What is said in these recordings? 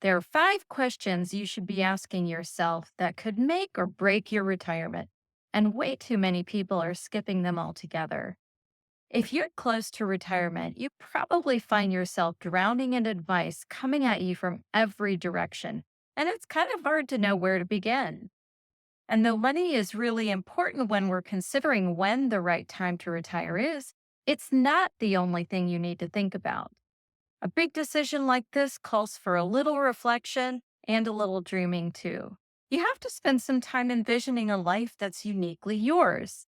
There are 5 questions you should be asking yourself that could make or break your retirement, and way too many people are skipping them altogether. If you're close to retirement, you probably find yourself drowning in advice coming at you from every direction, and it's kind of hard to know where to begin. And though money is really important when we're considering when the right time to retire is, it's not the only thing you need to think about. A big decision like this calls for a little reflection and a little dreaming too. You have to spend some time envisioning a life that's uniquely yours.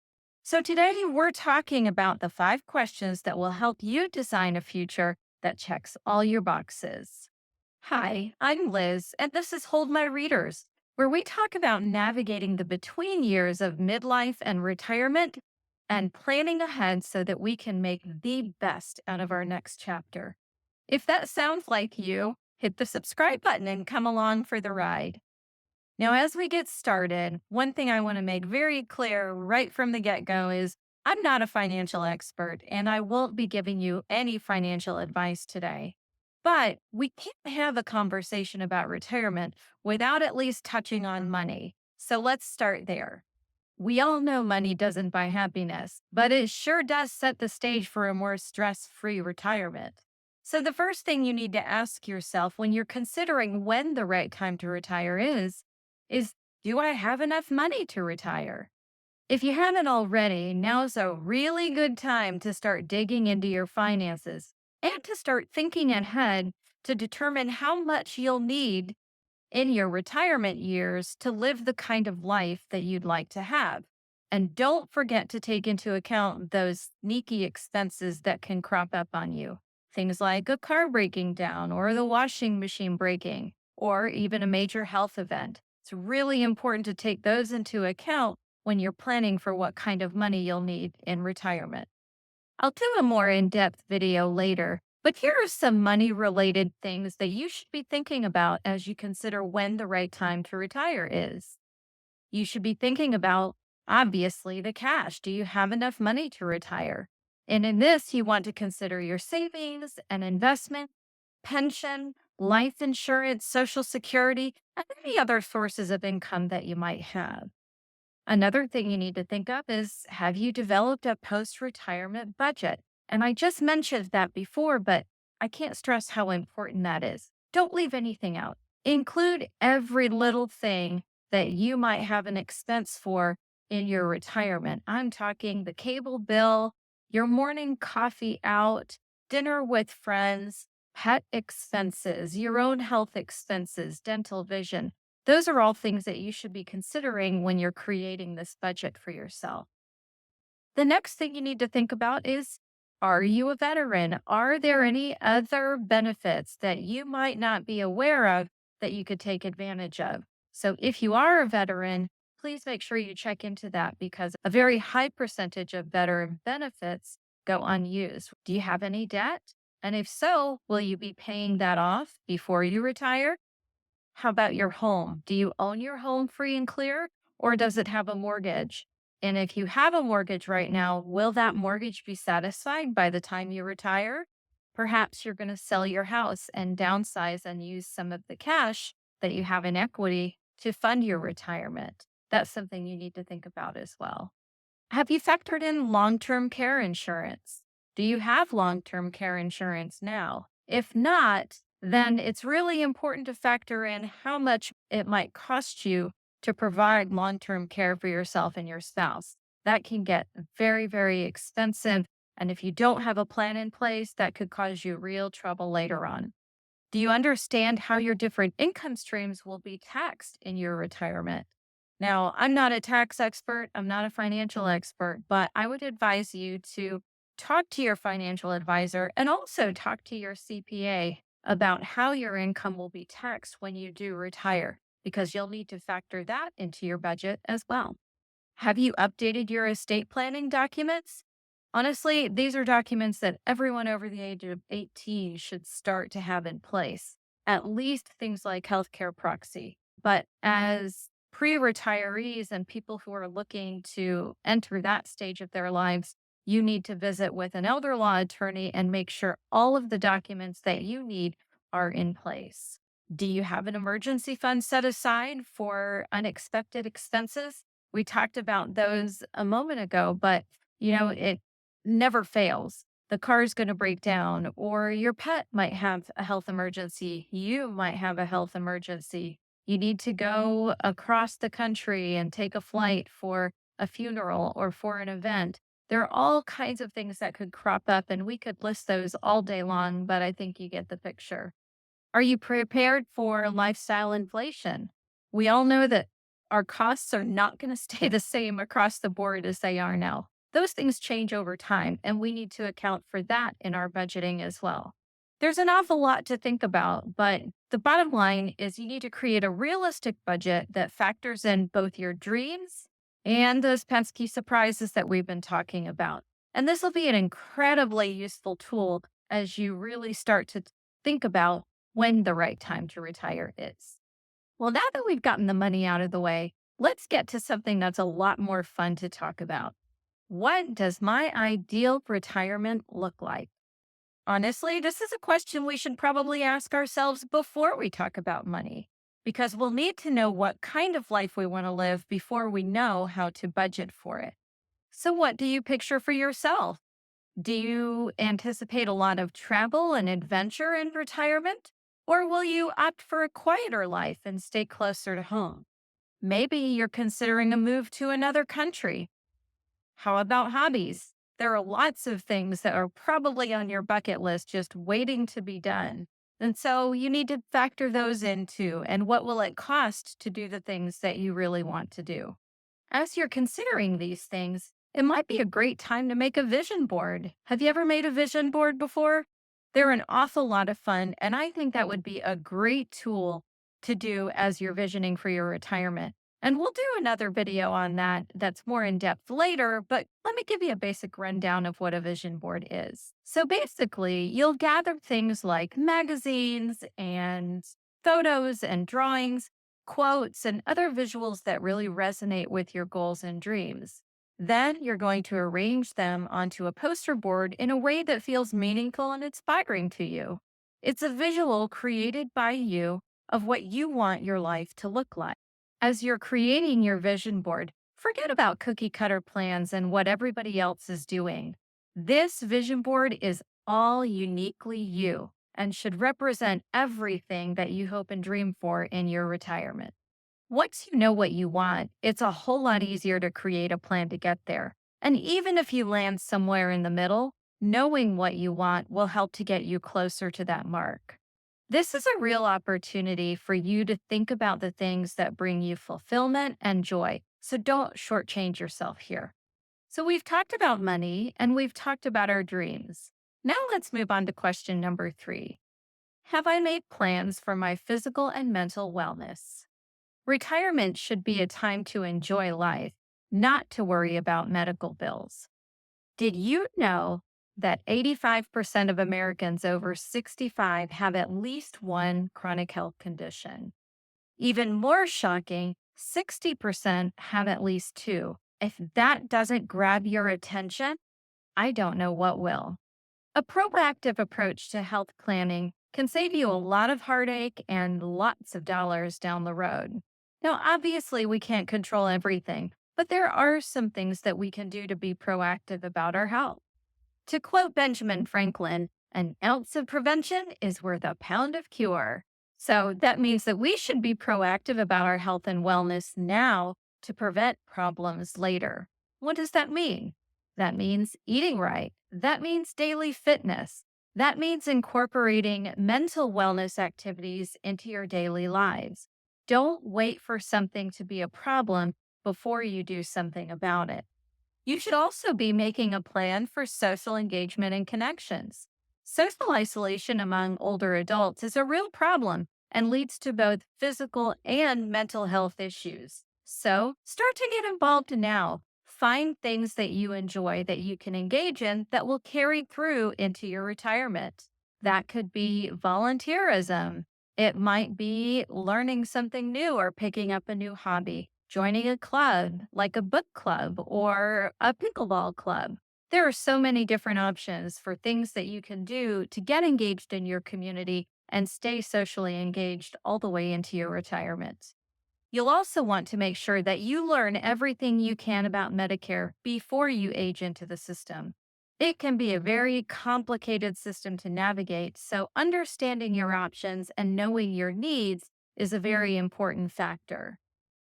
So today we're talking about the 5 questions that will help you design a future that checks all your boxes. Hi, I'm Liz, and this is Hold My Readers, where we talk about navigating the between years of midlife and retirement and planning ahead so that we can make the best out of our next chapter. If that sounds like you, hit the subscribe button and come along for the ride. Now, as we get started, one thing I want to make very clear right from the get go is I'm not a financial expert and I won't be giving you any financial advice today. But we can't have a conversation about retirement without at least touching on money. So let's start there. We all know money doesn't buy happiness, but it sure does set the stage for a more stress free retirement. So, the first thing you need to ask yourself when you're considering when the right time to retire is do I have enough money to retire? If you haven't already, now's a really good time to start digging into your finances and to start thinking ahead to determine how much you'll need in your retirement years to live the kind of life that you'd like to have. And don't forget to take into account those sneaky expenses that can crop up on you. Things like a car breaking down or the washing machine breaking or even a major health event. It's really important to take those into account when you're planning for what kind of money you'll need in retirement. I'll do a more in depth video later, but here are some money related things that you should be thinking about as you consider when the right time to retire is. You should be thinking about, obviously, the cash. Do you have enough money to retire? And in this, you want to consider your savings and investment, pension, life insurance, social security, and any other sources of income that you might have. Another thing you need to think of is have you developed a post retirement budget? And I just mentioned that before, but I can't stress how important that is. Don't leave anything out. Include every little thing that you might have an expense for in your retirement. I'm talking the cable bill, your morning coffee out, dinner with friends, pet expenses, your own health expenses, dental vision. Those are all things that you should be considering when you're creating this budget for yourself. The next thing you need to think about is are you a veteran? Are there any other benefits that you might not be aware of that you could take advantage of? So, if you are a veteran, please make sure you check into that because a very high percentage of veteran benefits go unused. Do you have any debt? And if so, will you be paying that off before you retire? How about your home? Do you own your home free and clear, or does it have a mortgage? And if you have a mortgage right now, will that mortgage be satisfied by the time you retire? Perhaps you're going to sell your house and downsize and use some of the cash that you have in equity to fund your retirement. That's something you need to think about as well. Have you factored in long term care insurance? Do you have long term care insurance now? If not, then it's really important to factor in how much it might cost you to provide long term care for yourself and your spouse. That can get very, very expensive. And if you don't have a plan in place, that could cause you real trouble later on. Do you understand how your different income streams will be taxed in your retirement? Now, I'm not a tax expert, I'm not a financial expert, but I would advise you to talk to your financial advisor and also talk to your CPA about how your income will be taxed when you do retire, because you'll need to factor that into your budget as well. Have you updated your estate planning documents? Honestly, these are documents that everyone over the age of 18 should start to have in place, at least things like healthcare proxy. But as pre retirees and people who are looking to enter that stage of their lives, you need to visit with an elder law attorney and make sure all of the documents that you need are in place. Do you have an emergency fund set aside for unexpected expenses? We talked about those a moment ago, but it never fails. The car is going to break down, or your pet might have a health emergency. You might have a health emergency. You need to go across the country and take a flight for a funeral or for an event. There are all kinds of things that could crop up, and we could list those all day long, but I think you get the picture. Are you prepared for lifestyle inflation? We all know that our costs are not going to stay the same across the board as they are now. Those things change over time, and we need to account for that in our budgeting as well. There's an awful lot to think about, but the bottom line is you need to create a realistic budget that factors in both your dreams and those pesky surprises that we've been talking about. And this will be an incredibly useful tool as you really start to think about when the right time to retire is. Well, now that we've gotten the money out of the way, let's get to something that's a lot more fun to talk about. What does my ideal retirement look like? Honestly, this is a question we should probably ask ourselves before we talk about money, because we'll need to know what kind of life we want to live before we know how to budget for it. So, what do you picture for yourself? Do you anticipate a lot of travel and adventure in retirement? Or will you opt for a quieter life and stay closer to home? Maybe you're considering a move to another country. How about hobbies? There are lots of things that are probably on your bucket list just waiting to be done. And so you need to factor those in too. And what will it cost to do the things that you really want to do? As you're considering these things, it might be a great time to make a vision board. Have you ever made a vision board before? They're an awful lot of fun, and I think that would be a great tool to do as you're visioning for your retirement. And we'll do another video on that that's more in depth later, but let me give you a basic rundown of what a vision board is. So basically, you'll gather things like magazines and photos and drawings, quotes, and other visuals that really resonate with your goals and dreams. Then you're going to arrange them onto a poster board in a way that feels meaningful and inspiring to you. It's a visual created by you of what you want your life to look like. As you're creating your vision board, forget about cookie cutter plans and what everybody else is doing. This vision board is all uniquely you and should represent everything that you hope and dream for in your retirement. Once you know what you want, it's a whole lot easier to create a plan to get there. And even if you land somewhere in the middle, knowing what you want will help to get you closer to that mark. This is a real opportunity for you to think about the things that bring you fulfillment and joy. So don't shortchange yourself here. So we've talked about money and we've talked about our dreams. Now let's move on to question number 3. Have I made plans for my physical and mental wellness? Retirement should be a time to enjoy life, not to worry about medical bills. Did you know that 85% of Americans over 65 have at least one chronic health condition? Even more shocking, 60% have at least two. If that doesn't grab your attention, I don't know what will. A proactive approach to health planning can save you a lot of heartache and lots of dollars down the road. Now, obviously, we can't control everything, but there are some things that we can do to be proactive about our health. To quote Benjamin Franklin, an ounce of prevention is worth a pound of cure. So that means that we should be proactive about our health and wellness now to prevent problems later. What does that mean? That means eating right. That means daily fitness. That means incorporating mental wellness activities into your daily lives. Don't wait for something to be a problem before you do something about it. You should also be making a plan for social engagement and connections. Social isolation among older adults is a real problem and leads to both physical and mental health issues. So start to get involved now. Find things that you enjoy that you can engage in that will carry through into your retirement. That could be volunteerism. It might be learning something new or picking up a new hobby, joining a club like a book club or a pickleball club. There are so many different options for things that you can do to get engaged in your community and stay socially engaged all the way into your retirement. You'll also want to make sure that you learn everything you can about Medicare before you age into the system. It can be a very complicated system to navigate, so understanding your options and knowing your needs is a very important factor.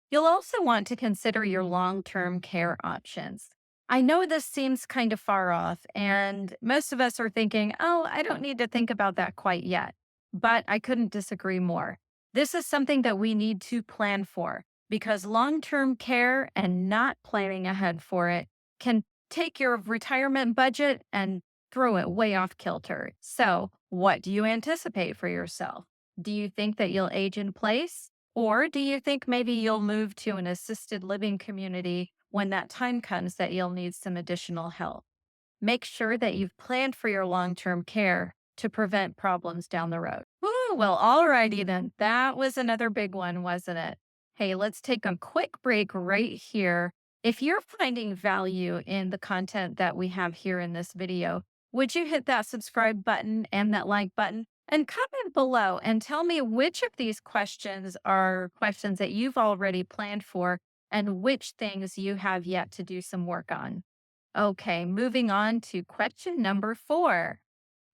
You'll also want to consider your long term care options. I know this seems kind of far off, and most of us are thinking, oh, I don't need to think about that quite yet. But I couldn't disagree more. This is something that we need to plan for because long term care and not planning ahead for it can take your retirement budget and throw it way off kilter. So, what do you anticipate for yourself? Do you think that you'll age in place? Or do you think maybe you'll move to an assisted living community when that time comes that you'll need some additional help? Make sure that you've planned for your long term care to prevent problems down the road. Ooh, well, alrighty then. That was another big one, wasn't it? Hey, let's take a quick break right here. If you're finding value in the content that we have here in this video, would you hit that subscribe button and that like button? And comment below and tell me which of these questions are questions that you've already planned for and which things you have yet to do some work on. Okay, moving on to question number 4.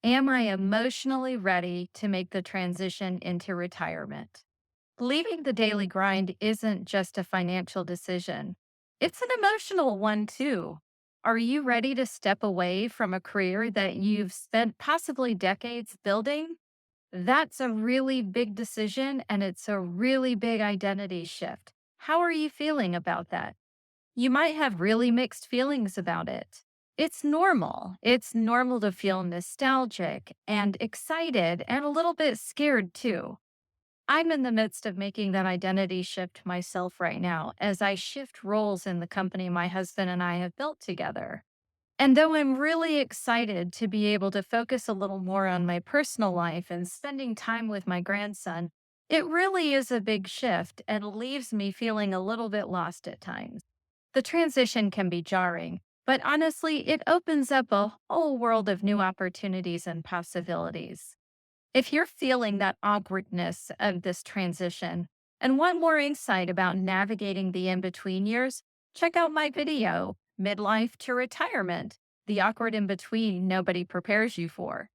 Am I emotionally ready to make the transition into retirement? Leaving the daily grind isn't just a financial decision, it's an emotional one too. Are you ready to step away from a career that you've spent possibly decades building? That's a really big decision and it's a really big identity shift. How are you feeling about that? You might have really mixed feelings about it. It's normal. It's normal to feel nostalgic and excited and a little bit scared too. I'm in the midst of making that identity shift myself right now as I shift roles in the company my husband and I have built together. And though I'm really excited to be able to focus a little more on my personal life and spending time with my grandson, it really is a big shift and leaves me feeling a little bit lost at times. The transition can be jarring, but honestly, it opens up a whole world of new opportunities and possibilities. If you're feeling that awkwardness of this transition and want more insight about navigating the in between years, check out my video, Midlife to Retirement, the awkward in between nobody prepares you for.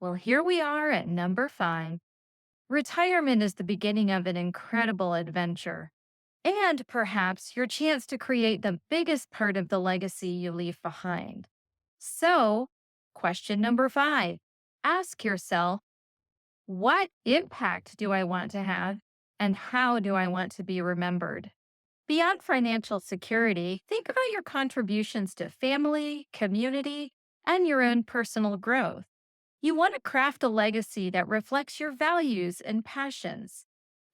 Well, here we are at number 5. Retirement is the beginning of an incredible adventure and perhaps your chance to create the biggest part of the legacy you leave behind. So, question number 5, ask yourself, what impact do I want to have and how do I want to be remembered? Beyond financial security, think about your contributions to family, community, and your own personal growth. You want to craft a legacy that reflects your values and passions.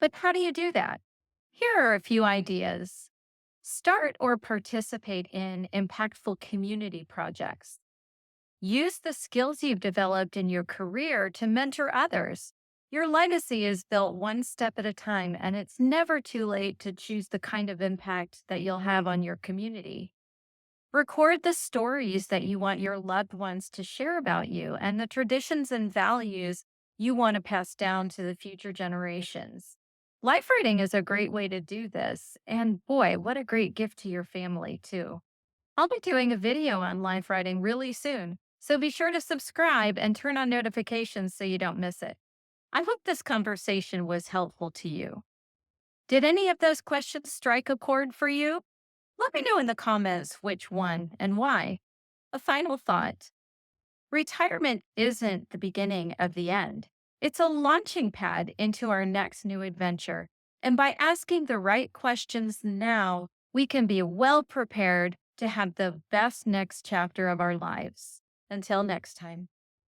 But how do you do that? Here are a few ideas. Start or participate in impactful community projects. Use the skills you've developed in your career to mentor others. Your legacy is built one step at a time, and it's never too late to choose the kind of impact that you'll have on your community. Record the stories that you want your loved ones to share about you and the traditions and values you want to pass down to the future generations. Life writing is a great way to do this. And boy, what a great gift to your family, too. I'll be doing a video on life writing really soon, so be sure to subscribe and turn on notifications so you don't miss it. I hope this conversation was helpful to you. Did any of those questions strike a chord for you? Let me know in the comments which one and why. A final thought. Retirement isn't the beginning of the end. It's a launching pad into our next new adventure. And by asking the right questions now, we can be well prepared to have the best next chapter of our lives. Until next time.